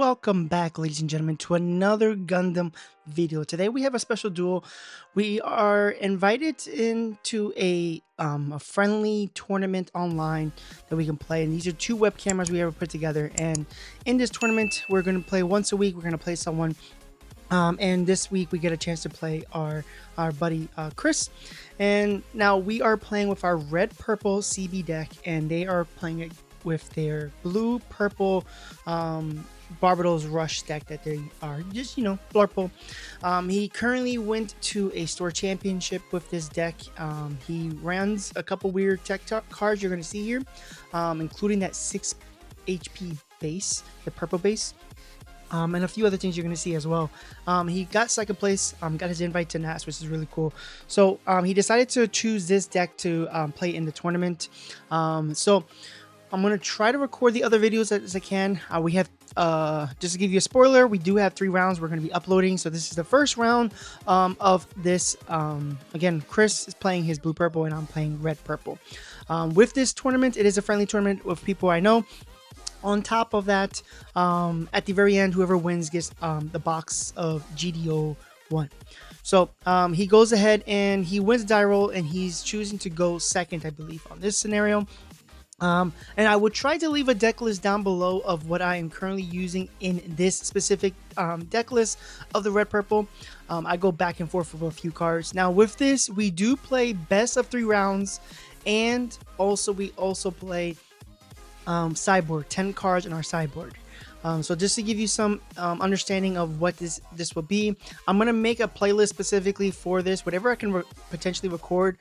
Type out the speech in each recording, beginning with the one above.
Welcome back, ladies and gentlemen, to another Gundam video. Today we have a special duel. We are invited into a friendly tournament online that we can play, and these are two web cameras we ever put together. And in this tournament, we're going to play once a week. We're going to play someone. And this week we get a chance to play our buddy Chris. And now we are playing with our red purple CB deck, and they are playing it with their blue purple Barbados Rush deck that they are just, blurple. He currently went to a store championship with this deck. He runs a couple weird tech cards you're going to see here, including that 6 HP base, the purple base. And a few other things you're going to see as well. He got second place, got his invite to NAS, which is really cool. So he decided to choose this deck to play in the tournament. So I'm going to try to record the other videos as I can. We have, just to give you a spoiler, we do have 3 rounds we're going to be uploading. So this is the first round of this. Again, Chris is playing his blue-purple and I'm playing red-purple. With this tournament, it is a friendly tournament with people I know. On top of that, at the very end, whoever wins gets the box of GDO 1. So he goes ahead and he wins die roll, and he's choosing to go second, I believe, on this scenario. And I would try to leave a deck list down below of what I am currently using in this specific deck list of the red purple. I go back and forth with a few cards. Now with this, we do play best of 3 rounds, and we also play sideboard, 10 cards in our sideboard. So just to give you some understanding of what this will be, I'm going to make a playlist specifically for this, whatever I can potentially record.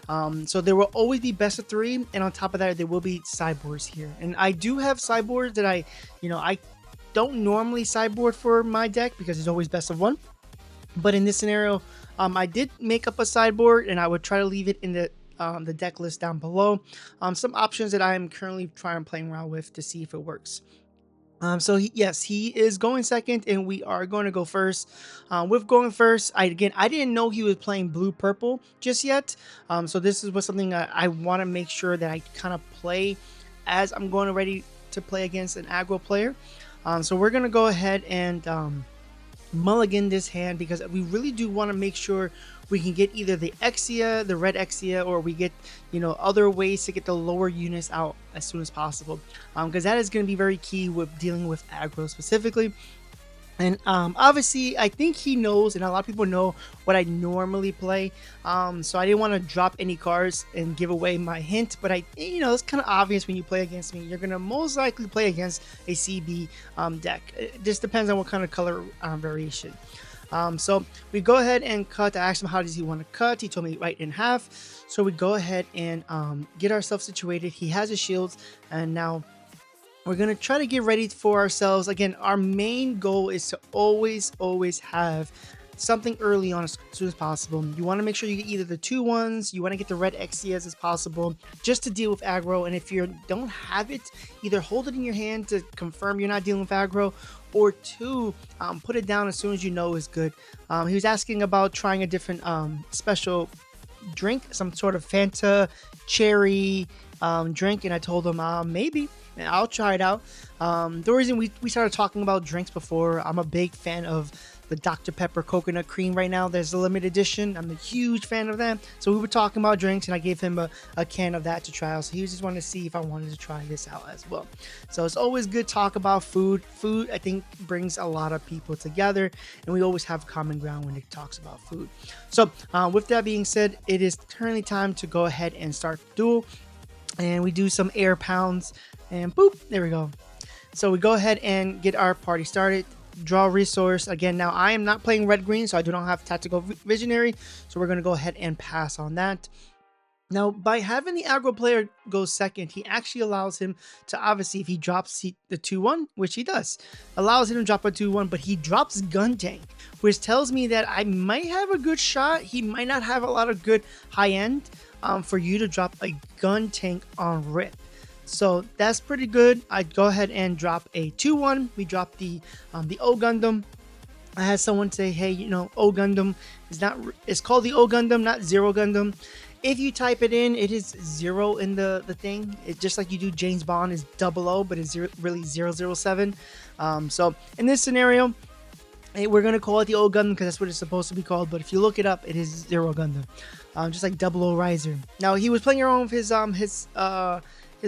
So there will always be best of 3, and on top of that, there will be sideboards here. And I do have sideboards that I don't normally sideboard for my deck because it's always best of 1. But in this scenario, I did make up a sideboard, and I would try to leave it in the deck list down below. Some options that I am currently playing around with to see if it works. So he is going second, and we are going to go first. With going first, I didn't know he was playing blue purple just yet. So this is something I want to make sure that I kind of play as I'm going ready to play against an aggro player. So we're going to go ahead and mulligan this hand, because we really do want to make sure we can get either the Exia, the red Exia, or we get other ways to get the lower units out as soon as possible, because that is going to be very key with dealing with aggro specifically. And obviously I think he knows, and a lot of people know what I normally play, so I didn't want to drop any cards and give away my hint. But it's kind of obvious when you play against me, you're gonna most likely play against a CB deck. It just depends on what kind of color variation. So we go ahead and cut. I asked him how does he want to cut. He told me right in half. So we go ahead and get ourselves situated. He has his shields, and now we're going to try to get ready for ourselves. Again, our main goal is to always have something early on as soon as possible. You want to make sure you get either the 2-1s, you want to get the red Exias as possible, just to deal with aggro. And if you don't have it, either hold it in your hand to confirm you're not dealing with aggro, or 2, put it down as soon as you know is good. He was asking about trying a different special drink, some sort of Fanta cherry drink, and I told him maybe. I'll try it out. The reason we started talking about drinks before, I'm a big fan of the Dr. Pepper coconut cream right now. There's a limited edition. I'm a huge fan of that. So we were talking about drinks, and I gave him a can of that to try out. So he just wanted to see if I wanted to try this out as well. So it's always good to talk about food. Food, I think, brings a lot of people together, and we always have common ground when it talks about food. So with that being said, it is currently time to go ahead and start the duel. And we do some air pounds, and boop, there we go. So we go ahead and get our party started. Draw resource. Again, now I am not playing red-green, so I do not have tactical visionary, so we're going to go ahead and pass on that. Now, by having the aggro player go second, he actually allows him to, obviously, if he drops the 2-1, which he does, allows him to drop a 2-1, but he drops gun tank, which tells me that I might have a good shot. He might not have a lot of good high end for you to drop a gun tank on rip. So that's pretty good. I go ahead and drop a 2-1. We drop the O Gundam. I had someone say, hey, O Gundam is not, it's called the O Gundam, not Zero Gundam. If you type it in, it is 0 in the thing. It's just like you do James Bond is 00, but it's really 007. So in this scenario, we're going to call it the old Gundam because that's what it's supposed to be called. But if you look it up, it is 0 Gundam. Just like 00 Riser. Now, he was playing around with his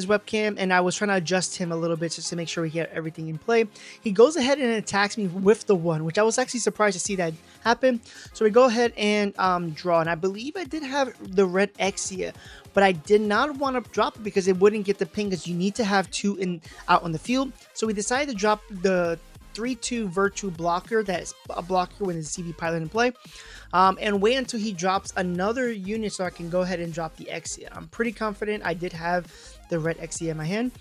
webcam, and I was trying to adjust him a little bit just to make sure we get everything in play. He goes ahead and attacks me with the 1, which I was actually surprised to see that happen. So we go ahead and draw, and I believe I did have the red Exia, but I did not want to drop it because it wouldn't get the ping, because you need to have 2 out on the field. So we decided to drop the 3-2 Virtue blocker. That's a blocker when there's a CB pilot in play, and wait until he drops another unit so I can go ahead and drop the Exia. I'm pretty confident I did have the red Exia in my hand,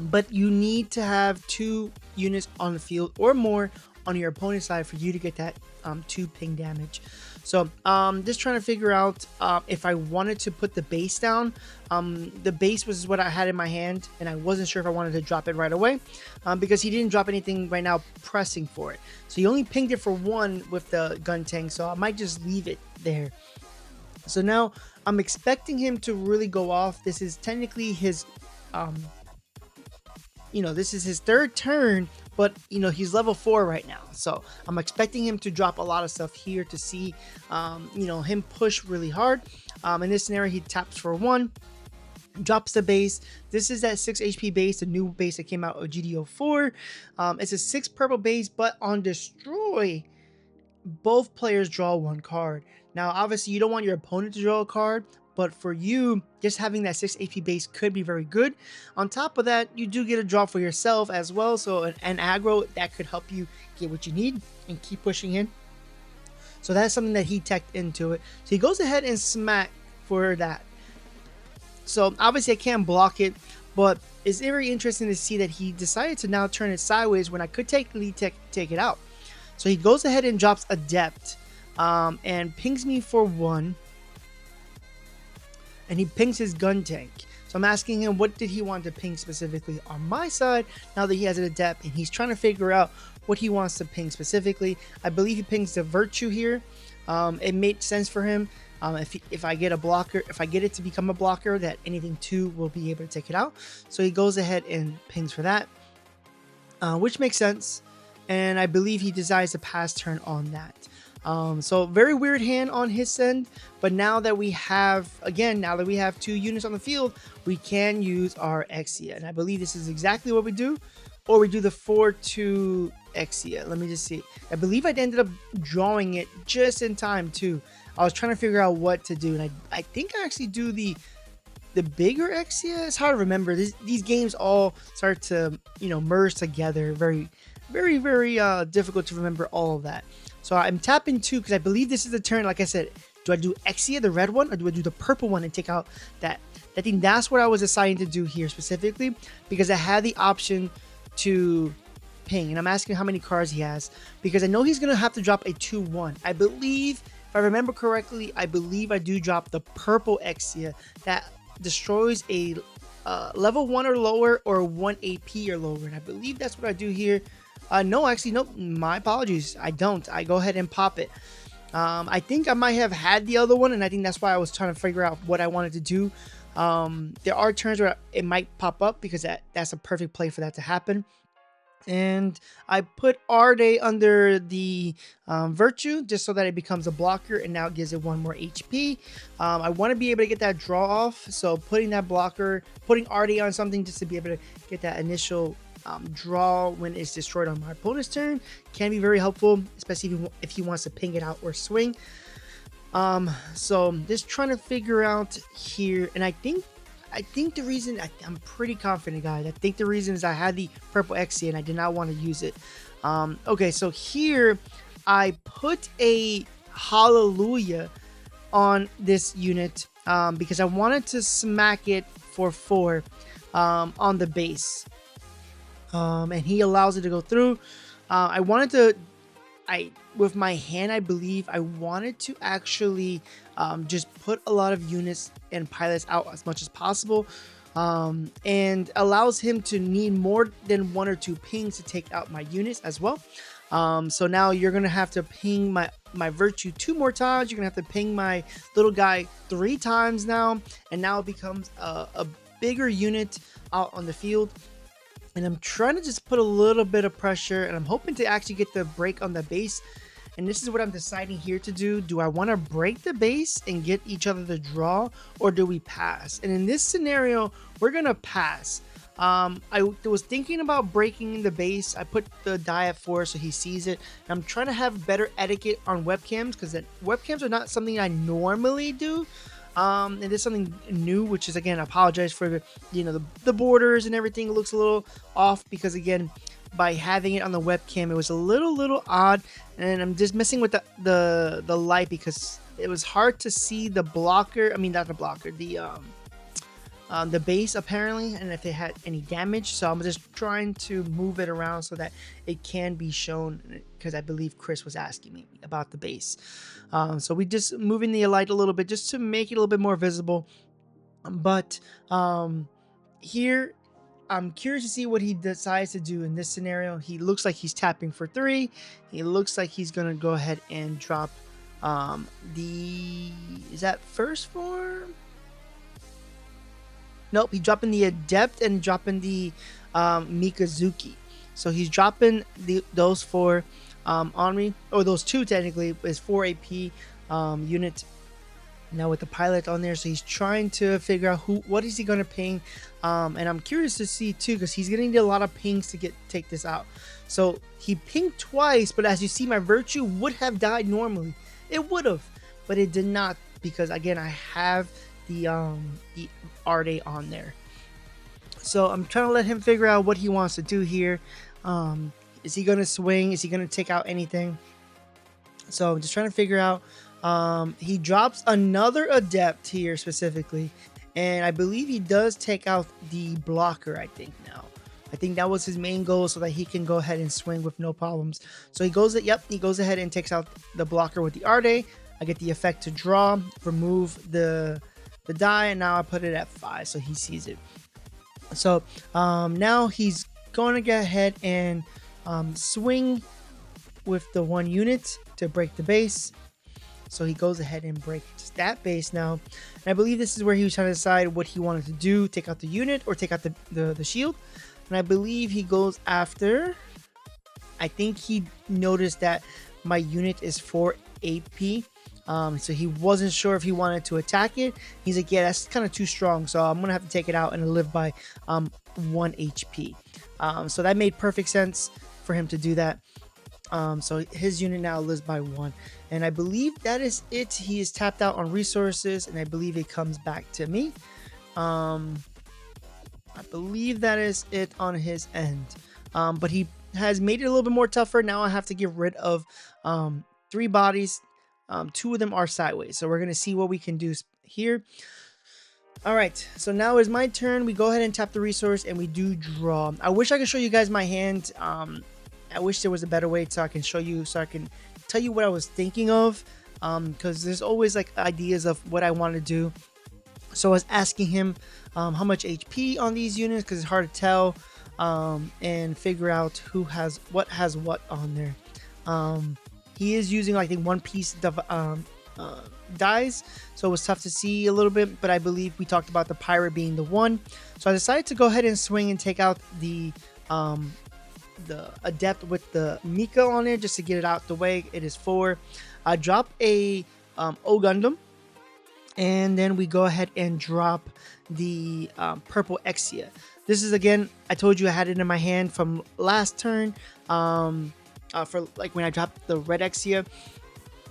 but you need to have 2 units on the field or more on your opponent's side for you to get that 2 ping damage. So just trying to figure out if I wanted to put the base down. The base was what I had in my hand, and I wasn't sure if I wanted to drop it right away because he didn't drop anything right now pressing for it. So he only pinged it for 1 with the gun tank, so I might just leave it there. So now I'm expecting him to really go off. This is technically his, this is his 3rd turn, but, he's level 4 right now. So I'm expecting him to drop a lot of stuff here to see, him push really hard. In this scenario, he taps for 1, drops the base. This is that 6 HP base, the new base that came out of GDO4. It's a 6 purple base, but on destroy, both players draw 1 card. Now, obviously, you don't want your opponent to draw a card, but for you, just having that 6 HP base could be very good. On top of that, you do get a draw for yourself as well, so an aggro that could help you get what you need and keep pushing in. So that's something that he teched into it. So he goes ahead and smack for that. So obviously I can't block it, but it's very interesting to see that he decided to now turn it sideways when I could technically take it out. So he goes ahead and drops Adept and pings me for 1. And he pings his gun tank. So I'm asking him, what did he want to ping specifically on my side now that he has an Adept, and he's trying to figure out what he wants to ping specifically. I believe he pings the Virtue here. It made sense for him. If I get a blocker, if I get it to become a blocker, that anything 2 will be able to take it out. So he goes ahead and pings for that, which makes sense. And I believe he decides to pass turn on that. So very weird hand on his end, but now that we have, again, now that we have 2 units on the field, we can use our Exia, and I believe this is exactly what we do, or we do the 4-2 Exia. Let me just see. I believe I ended up drawing it just in time too. I was trying to figure out what to do, and I think I actually do the bigger Exia. It's hard to remember. These games all start to, merge together. Very difficult to remember all of that. So I'm tapping 2 because I believe this is the turn. Like I said, do I do Exia, the red one, or do I do the purple one and take out that? I think that's what I was deciding to do here specifically, because I had the option to ping, and I'm asking how many cards he has, because I know he's going to have to drop a 2-1. I believe, if I remember correctly, I believe I do drop the purple Exia that destroys a level 1 or lower or 1 AP or lower, and I believe that's what I do here. No, actually, nope. My apologies. I don't. I go ahead and pop it. I think I might have had the other one, and I think that's why I was trying to figure out what I wanted to do. There are turns where it might pop up because that's a perfect play for that to happen. And I put Arde under the Virtue just so that it becomes a blocker, and now it gives it 1 more HP. I want to be able to get that draw off, so putting that blocker, putting Arde on something just to be able to get that initial draw when it's destroyed on my opponent's turn can be very helpful, especially if he wants to ping it out or swing. So just trying to figure out here, and I think the reason, I'm pretty confident, guys. I think the reason is I had the purple Exia and I did not want to use it. Okay, so here I put a Hallelujah on this unit because I wanted to smack it for 4 on the base. And he allows it to go through. I wanted to, with my hand, I believe I wanted to actually just put a lot of units and pilots out as much as possible, and allows him to need more than 1 or 2 pings to take out my units as well. So now you're gonna have to ping my virtue 2 more times. You're gonna have to ping my little guy 3 times now, and now it becomes a bigger unit out on the field. And I'm trying to just put a little bit of pressure, and I'm hoping to actually get the break on the base. And this is what I'm deciding here to do. Do I want to break the base and get each other to draw, or do we pass? And in this scenario, we're gonna pass. I was thinking about breaking the base. I put the die at 4 so he sees it. And I'm trying to have better etiquette on webcams, because webcams are not something I normally do. And there's something new, which is, again, I apologize for the borders and everything. It looks a little off because, again, by having it on the webcam, it was a little odd, and I'm just messing with the light because it was hard to see the blocker. I mean, not the blocker, the base apparently, and if it had any damage. So I'm just trying to move it around so that it can be shown, because I believe Chris was asking me about the base. So we just moving the light a little bit just to make it a little bit more visible. But here I'm curious to see what he decides to do in this scenario. He looks like he's tapping for 3. He looks like he's gonna go ahead and drop is that first form? Nope, he's dropping the Adept and dropping the Mikazuki. So he's dropping those 4 on me, or those 2 technically, is 4 AP unit. Now with the pilot on there, so he's trying to figure out what is he going to ping, and I'm curious to see too, because he's getting a lot of pings to take this out. So he pinged twice, but as you see, my virtue would have died normally. It would have, but it did not, because again, I have the Arde on there. So I'm trying to let him figure out what he wants to do here. Is he going to swing? Is he going to take out anything? So I'm just trying to figure out. He drops another Adept here specifically, and I believe he does take out the blocker. I think that was his main goal, so that he can go ahead and swing with no problems. So he goes ahead and takes out the blocker with the Arde. I get the effect to draw, remove the die, and now I put it at 5 so he sees it. So now he's going to go ahead and swing with the 1 unit to break the base. So he goes ahead and breaks that base now. And I believe this is where he was trying to decide what he wanted to do, take out the unit or take out the shield. And I believe he goes after, I think he noticed that my unit is 4 AP. So he wasn't sure if he wanted to attack it. He's like, yeah, that's kind of too strong, so I'm gonna have to take it out and live by 1 HP. So that made perfect sense for him to do that. So his unit now lives by 1, and I believe that is it. He is tapped out on resources, and I believe it comes back to me. I believe that is it on his end. But he has made it a little bit more tougher. Now I have to get rid of 3 bodies. 2 of them are sideways, so we're gonna see what we can do here. All right, so now is my turn. We go ahead and tap the resource, and we do draw. I wish I could show you guys my hand. I wish there was a better way so I can show you, so I can tell you what I was thinking of, because there's always like ideas of what I want to do. So I was asking him how much HP on these units, because it's hard to tell, and figure out who has what on there. He is using, like, the 1 piece dies, so it was tough to see a little bit, but I believe we talked about the pirate being the 1. So I decided to go ahead and swing and take out the Adept with the Mika on it, just to get it out the way. It is 4. I drop a O Gundam, and then we go ahead and drop the purple Exia. This is, again, I told you I had it in my hand from last turn. For like when I dropped the red Exia,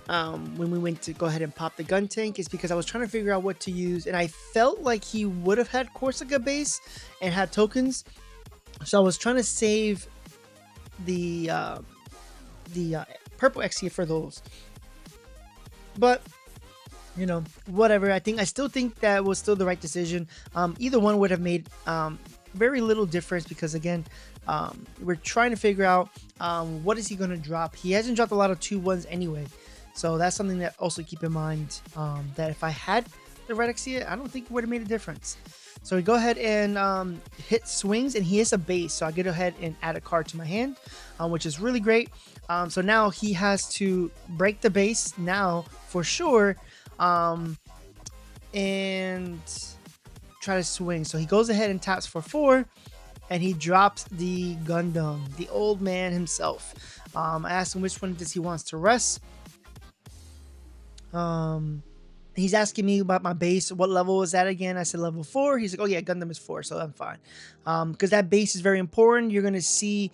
when we went to go ahead and pop the gun tank, is because I was trying to figure out what to use, and I felt like he would have had Corsica base and had tokens, so I was trying to save the purple Exia for those. But whatever. I still think that was still the right decision. Either one would have made very little difference, because again, we're trying to figure out what is he going to drop. He hasn't dropped a lot of 2-1s anyway, so that's something that also keep in mind, that if I had the red Exia, I don't think it would have made a difference. So we go ahead and hit swings, and he hits a base. So I get ahead and add a card to my hand, which is really great. So now he has to break the base now for sure, and try to swing. So he goes ahead and taps for 4, and he drops the Gundam, the old man himself. I asked him which one does he wants to rest. He's asking me about my base. What level was that again? I said level 4. He's like, oh yeah, Gundam is 4, so I'm fine. Because that base is very important. You're gonna see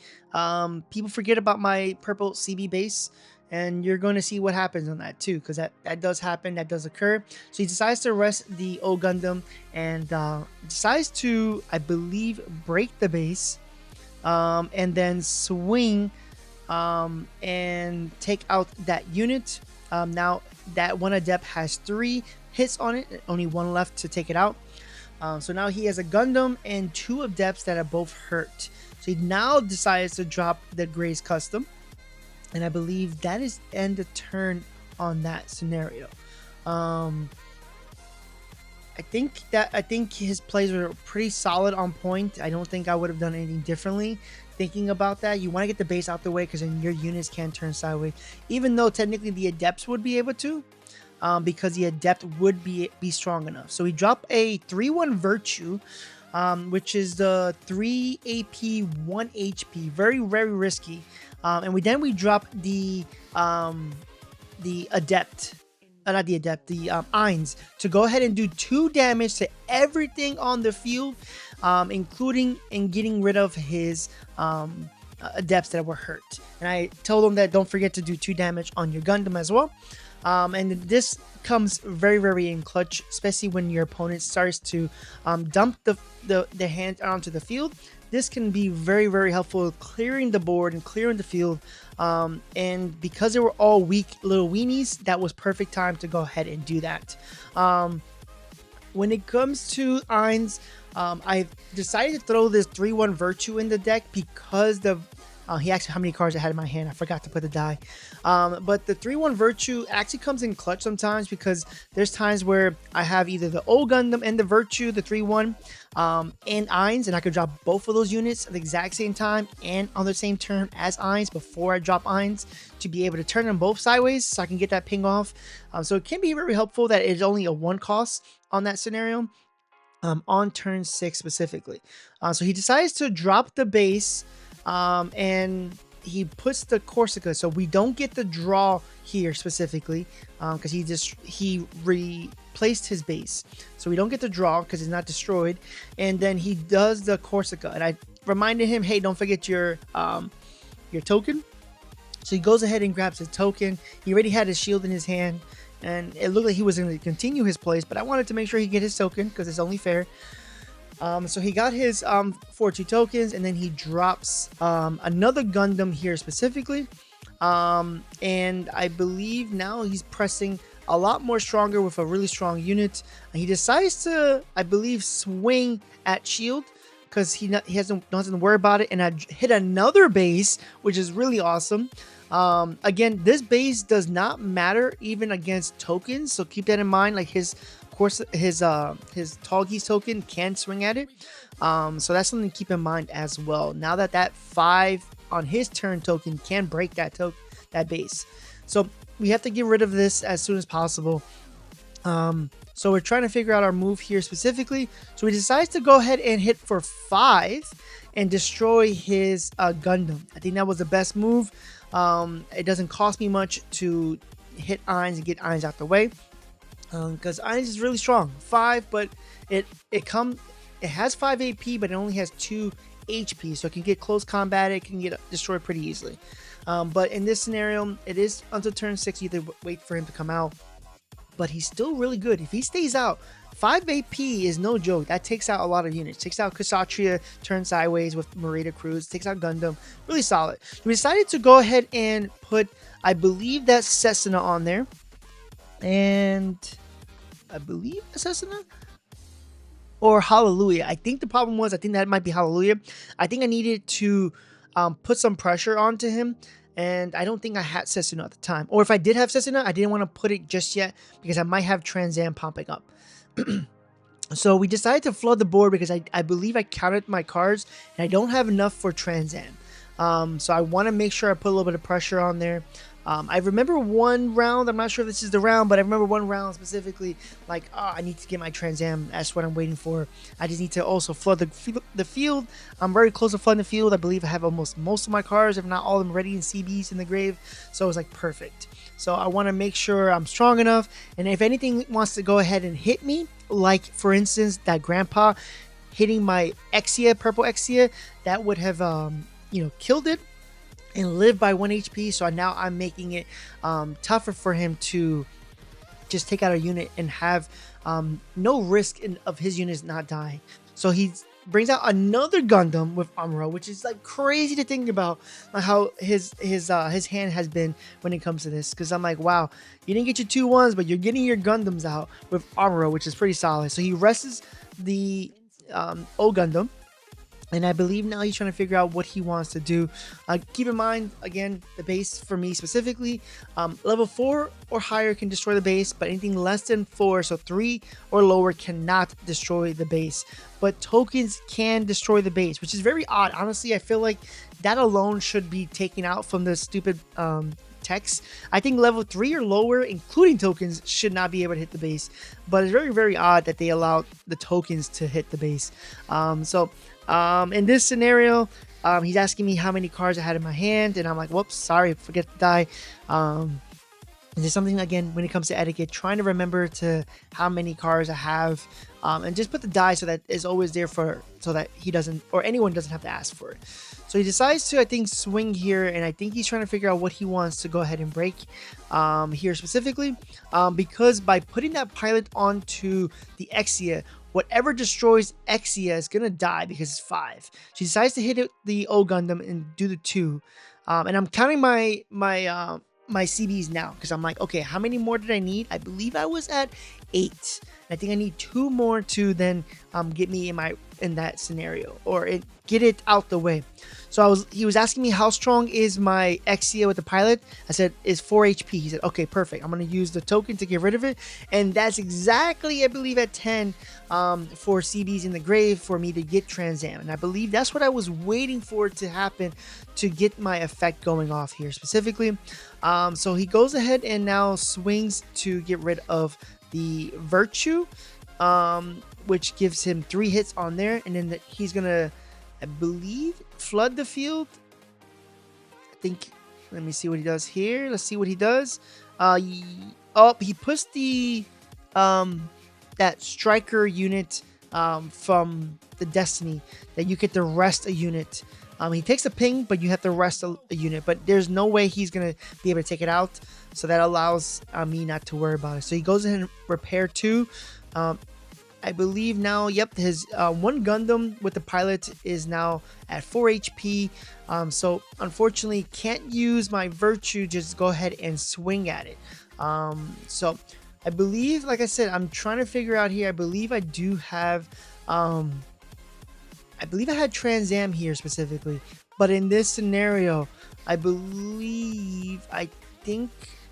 people forget about my purple CB base, and you're going to see what happens on that too, because that does happen, that does occur. So he decides to rest the old Gundam and decides to, I believe, break the base, and then swing and take out that unit. Now that one adept has 3 hits on it, only 1 left to take it out. So now he has a Gundam and 2 adepts that are both hurt. So he now decides to drop the Gray's Custom, and I believe that is end of turn on that scenario. I think his plays were pretty solid, on point. I don't think I would have done anything differently. Thinking about that, you want to get the base out the way, because then your units can turn sideways, even though technically the adepts would be able to, because the adept would be strong enough. So we drop a 3-1 virtue, which is the 3 AP 1 HP, very risky. And we drop the adept, not the adept, the Eins, to go ahead and do 2 damage to everything on the field, including in getting rid of his adepts that were hurt. And I told him that don't forget to do 2 damage on your Gundam as well. And this comes very in clutch, especially when your opponent starts to dump the hand onto the field. This can be very helpful, clearing the board and clearing the field. And because they were all weak little weenies, that was perfect time to go ahead and do that. When it comes to Eins, I've decided to throw this 3-1 virtue in the deck because he asked how many cards I had in my hand. I forgot to put the die. But the 3-1 virtue actually comes in clutch sometimes, because there's times where I have either the old Gundam and the virtue, the 3-1, and Eins, and I could drop both of those units at the exact same time and on the same turn as Eins before I drop Eins, to be able to turn them both sideways so I can get that ping off. So it can be very helpful that it's only a 1 cost on that scenario, on turn 6 specifically. So he decides to drop the base, and he puts the Corsica, so we don't get the draw here specifically, because he replaced his base, so we don't get the draw because it's not destroyed. And then he does the Corsica, and I reminded him, hey, don't forget your token. So he goes ahead and grabs his token. He already had his shield in his hand, and it looked like he was going to continue his plays, but I wanted to make sure he get his token because it's only fair. So he got his 4-2 tokens, and then he drops another Gundam here specifically. And I believe now he's pressing a lot more stronger with a really strong unit. And he decides to, I believe, swing at shield, because he doesn't worry about it. And I hit another base, which is really awesome. Again, this base does not matter even against tokens, so keep that in mind. Like his Tallgeese token can swing at it, so that's something to keep in mind as well. Now that 5 on his turn token can break that base, so we have to get rid of this as soon as possible. So we're trying to figure out our move here specifically. So he decides to go ahead and hit for 5 and destroy his Gundam. I think that was the best move. It doesn't cost me much to hit Eins and get Eins out the way, because Eins is really strong. 5, but it has 5 AP, but it only has 2 HP, so it can get close combat. It can get destroyed pretty easily. But in this scenario, it is until turn 6. You have to wait for him to come out, but he's still really good. If he stays out, 5 AP is no joke. That takes out a lot of units. Takes out Kshatriya, turn sideways with Marita Cruz. Takes out Gundam. Really solid. We decided to go ahead and put, I believe that's Cessna on there. And I believe that's Cessna or Hallelujah. I think the problem was, I think that might be Hallelujah. I think I needed to put some pressure onto him, and I don't think I had Cessna at the time. Or if I did have Cessna, I didn't want to put it just yet because I might have Trans Am popping up. So we decided to flood the board because I believe I counted my cards and I don't have enough for Trans Am. So I want to make sure I put a little bit of pressure on there. I remember one round, I'm not sure if this is the round, but I remember one round specifically, like, oh, I need to get my Trans Am. That's what I'm waiting for. I just need to also flood the field. I'm very close to flooding the field. I believe I have almost most of my cards, if not all of them, ready in CBs in the grave. So it's like perfect. So I want to make sure I'm strong enough. And if anything wants to go ahead and hit me, like for instance, that grandpa hitting my Exia, purple Exia, that would have, killed it and live by 1 HP. So now I'm making it tougher for him to just take out a unit and have no risk of his units not dying. So he brings out another Gundam with Amuro, which is like crazy to think about, like how his hand has been when it comes to this. Because I'm like, wow, you didn't get your 2 1s, but you're getting your Gundams out with Amuro, which is pretty solid. So he rests the O Gundam. And I believe now he's trying to figure out what he wants to do. Keep in mind, again, the base for me specifically, level 4 or higher can destroy the base, but anything less than 4, so 3 or lower, cannot destroy the base. But tokens can destroy the base, which is very odd. Honestly, I feel like that alone should be taken out from the stupid text. I think level 3 or lower, including tokens, should not be able to hit the base. But it's very, very odd that they allowed the tokens to hit the base. In this scenario, he's asking me how many cards I had in my hand, and I'm like, whoops, sorry, forget to die. There's something, again, when it comes to etiquette, trying to remember to how many cards I have, and just put the die so that it's always there so that he doesn't, or anyone doesn't have to ask for it. So he decides to, I think, swing here, and I think he's trying to figure out what he wants to go ahead and break here specifically, because by putting that pilot onto the Exia, whatever destroys Exia is gonna die because it's 5. She decides to hit the O Gundam and do the 2. And I'm counting my CBs now because I'm like, okay, how many more did I need? I believe I was at 8. I think I need 2 more to then get me in that scenario, or get it out the way. So he was asking me how strong is my Exia with the pilot. I said it's 4 HP. He said, okay, perfect. I'm gonna use the token to get rid of it, and that's exactly, I believe, at 10 for CBs in the grave for me to get Trans Am. And I believe that's what I was waiting for to happen to get my effect going off here specifically. So he goes ahead and now swings to get rid of the Virtue, which gives him 3 hits on there, and then he's gonna, I believe, flood the field. I think, let me see what he does here. Let's see what he does. He puts the that striker unit from the Destiny that you get to rest a unit. He takes a ping, but you have to rest a unit. But there's no way he's going to be able to take it out. So that allows me not to worry about it. So he goes ahead and repair 2. I believe now, yep, his 1 Gundam with the pilot is now at 4 HP. So unfortunately, can't use my Virtue. Just go ahead and swing at it. So I believe, like I said, I'm trying to figure out here. I believe I do have... I believe I had Trans Am here specifically, but in this scenario, I think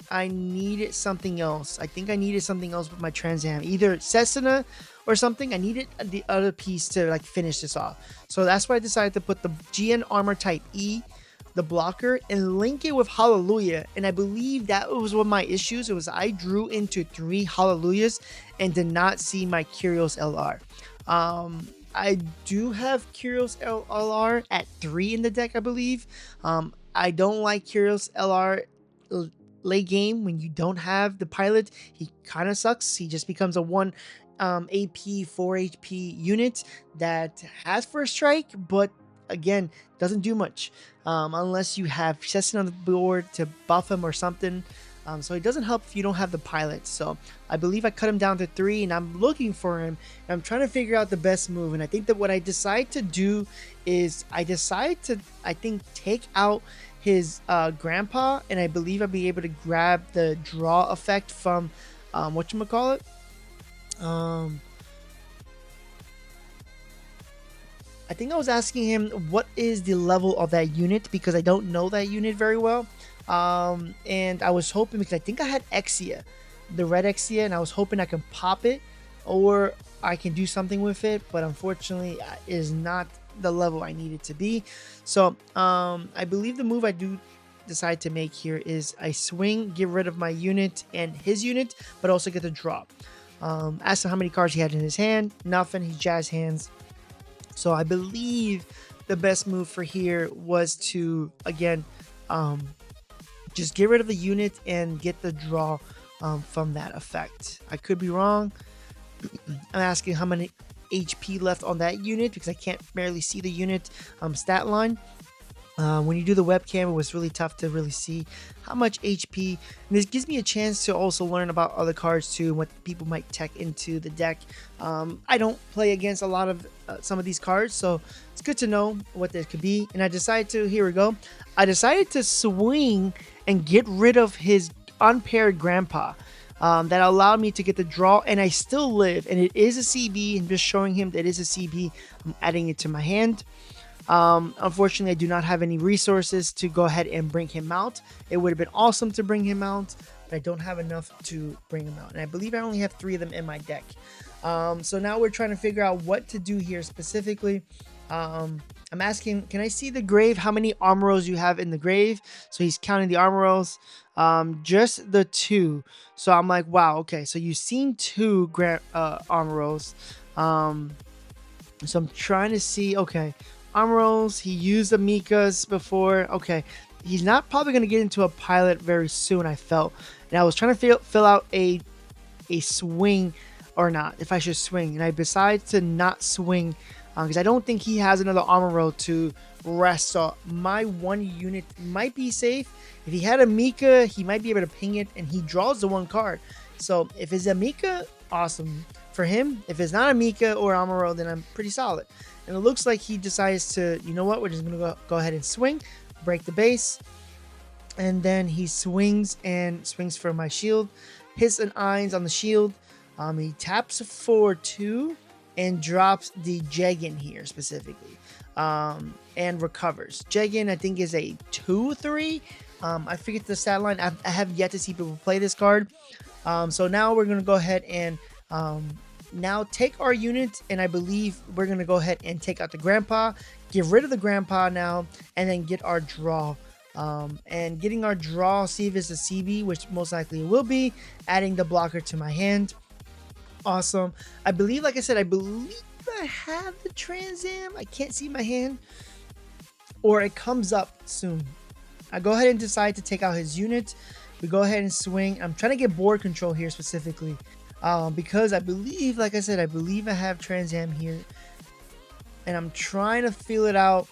I needed something else. I think I needed something else with my Trans Am, either Cessna or something. I needed the other piece to like finish this off. So that's why I decided to put the GN Armor Type E, the blocker, and link it with Hallelujah. And I believe that was one of my issues. It was I drew into 3 Hallelujahs and did not see my Curios LR. I do have Curios LR at 3 in the deck, I believe. I don't like Curios LR late game when you don't have the pilot. He kind of sucks. He just becomes a 1 AP 4 HP unit that has first strike, but again, doesn't do much unless you have Chesson on the board to buff him or something. So it doesn't help if you don't have the pilot. So I believe I cut him down to 3, and I'm looking for him. And I'm trying to figure out the best move. And I think that what I decide to do is I think, take out his grandpa, and I believe I'll be able to grab the draw effect from whatchamacallit? I think I was asking him what is the level of that unit, because I don't know that unit very well. And I was hoping, because I think I had Exia, the red Exia, and I was hoping I can pop it or I can do something with it, but unfortunately it is not the level I need it to be. So I believe the move I do decide to make here is I swing, get rid of my unit and his unit, but also get the drop. Asked him how many cards he had in his hand. Nothing. He jazz hands. So I believe the best move for here was to, again, just get rid of the unit and get the draw from that effect. I could be wrong. I'm asking how many HP left on that unit because I can't barely see the unit stat line. When you do the webcam, it was really tough to really see how much HP. And this gives me a chance to also learn about other cards too, and what people might tech into the deck. I don't play against a lot of some of these cards, so it's good to know what this could be. And I decided to, here we go. I decided to swing and get rid of his unpaired grandpa. That allowed me to get the draw, and I still live, and it is a CB. I'm just showing him that it is a CB. I'm adding it to my hand. Unfortunately, I do not have any resources to go ahead and bring him out. It would have been awesome to bring him out, but I don't have enough to bring him out, and I believe I only have 3 of them in my deck. So now we're trying to figure out what to do here specifically. I'm asking, can I see the grave? How many armor rolls you have in the grave? So he's counting the armor rolls. Just the 2. So I'm like, wow, okay. So you've seen 2 armor rolls. So I'm trying to see, okay, armor rolls. He used the Mikas before. Okay, he's not probably going to get into a pilot very soon, I felt. And I was trying to fill out a swing or not, if I should swing. And I decided to not swing because I don't think he has another armor roll to rest. So my 1 unit might be safe. If he had a Mika, he might be able to ping it, and he draws the 1 card. So if it's a Mika, awesome for him. If it's not a Mika or armor roll, then I'm pretty solid. And it looks like he decides to, you know what, we're just going to go ahead and swing, break the base. And then he swings for my shield. Hits an Irons on the shield. He taps for 2 and drops the Jegan here specifically. And recovers. Jegan, I think, is a 2/3. I forget the stat line. I have yet to see people play this card. So now we're going to go ahead and now take our unit, and I believe we're going to go ahead and take out the grandpa, get rid of the grandpa now, and then get our draw. And getting our draw, see if it's a CB, which most likely it will be, adding the blocker to my hand. Awesome. I believe, like I said, I believe I have the Trans Am. I can't see my hand, or it comes up soon. I go ahead and decide to take out his unit. We go ahead and swing. I'm trying to get board control here specifically because I believe, like I said, I believe I have Trans Am here, and I'm trying to feel it out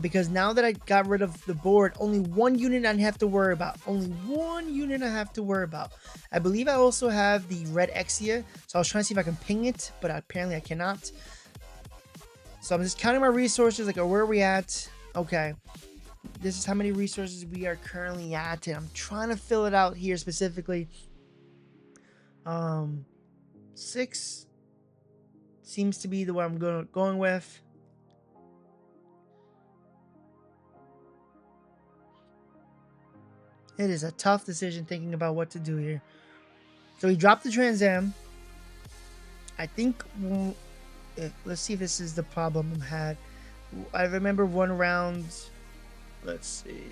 because now that I got rid of the board, only 1 unit I have to worry about. Only 1 unit I have to worry about. I believe I also have the red Exia, so I was trying to see if I can ping it, but apparently I cannot. So I'm just counting my resources, like, where are we at? Okay. This is how many resources we are currently at, and I'm trying to fill it out here specifically. 6 seems to be the one I'm going with. It is a tough decision thinking about what to do here. So he dropped the Trans Am. I think, let's see if this is the problem I had. I remember 1 round. Let's see.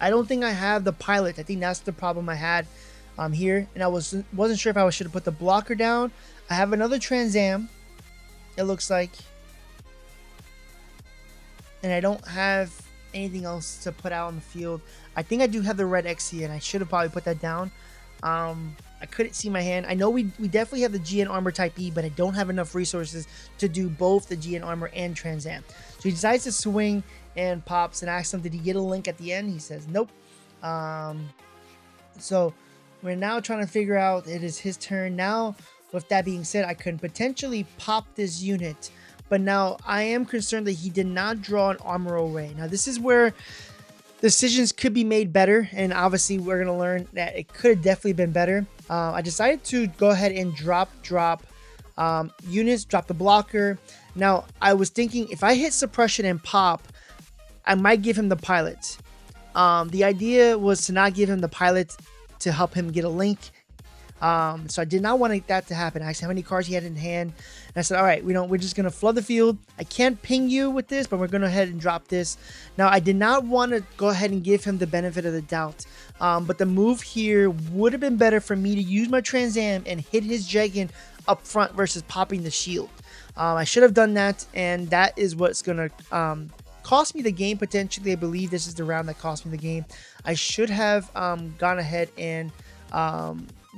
I don't think I have the pilot. I think that's the problem I had here. And I wasn't sure if I should have put the blocker down. I have another Trans Am, it looks like. And I don't have anything else to put out on the field. I think I do have the red XC, and I should have probably put that down. I couldn't see my hand. I know we definitely have the GN Armor Type E, but I don't have enough resources to do both the GN Armor and Trans Am. So he decides to swing and pops and asks him, did he get a link at the end? He says, nope. So we're now trying to figure out, it is his turn. Now, with that being said, I could potentially pop this unit, but now I am concerned that he did not draw an Armor Array. Now, this is where decisions could be made better, and obviously we're going to learn that it could have definitely been better. I decided to go ahead and drop units, drop the blocker. Now, I was thinking if I hit suppression and pop, I might give him the pilot. The idea was to not give him the pilot to help him get a link. So I did not want that to happen. I asked how many cards he had in hand, and I said, all right, we're just gonna flood the field. I can't ping you with this, but we're gonna go ahead and drop this. Now I did not want to go ahead and give him the benefit of the doubt, but the move here would have been better for me to use my Trans Am and hit his Dragon up front versus popping the shield. I should have done that, and that is what's gonna cost me the game potentially. I believe this is the round that cost me the game. I should have gone ahead and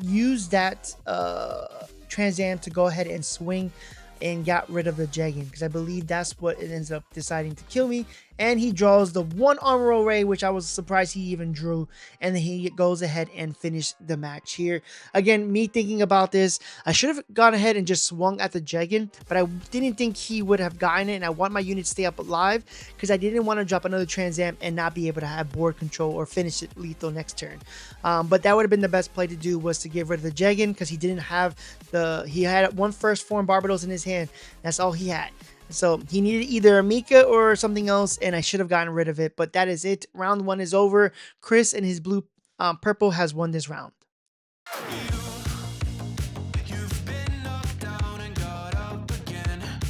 use that Trans Am to go ahead and swing and got rid of the Jagan, because I believe that's what it ends up deciding to kill me. And he draws the one armor array, which I was surprised he even drew, and then he goes ahead and finished the match here. Again, me thinking about this, I should have gone ahead and just swung at the Jagan, but I didn't think he would have gotten it, and I want my unit to stay up alive because I didn't want to drop another Trans Am and not be able to have board control or finish it lethal next turn. But that would have been the best play to do, was to get rid of the Jagan, because he didn't have he had one first form Barbados in his hand. That's all he had. So he needed either a Mika or something else, and I should have gotten rid of it. But that is it. Round one is over. Chris and his blue purple has won this round.